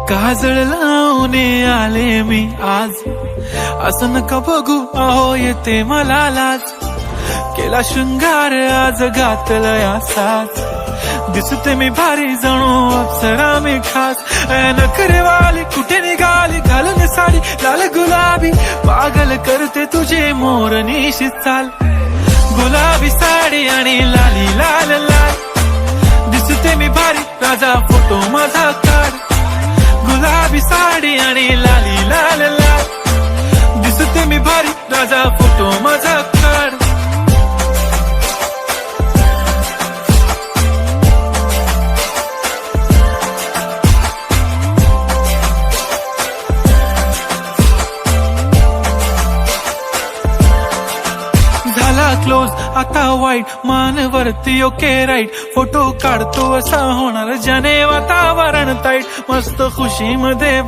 काजळ लावून आले मी आज, असं नका बघू अहो येते मला लाज. केला शृंगार आज घातलया साज, दिसते मी भारी जणू अप्सरा मी खास. नखरेवाली कुठे निघाली घालून साडी लाल गुलाबी, पागल करते तुझे मोरनीशी चाल. गुलाबी साडी आणि लाली लाल लाल, दिसते मी भारी राजा फोटो माझा काढ. गुलाबी साडी आणि लाली लाल लाल, दिसते मी भारी राजा फोटो माझा काढ. झाला क्लोज आता वाईट, मानवरती ओके राईट. फोटो काढतो असा होणार ज्याने वातावरण ताईट, मस्त खुशी मध्ये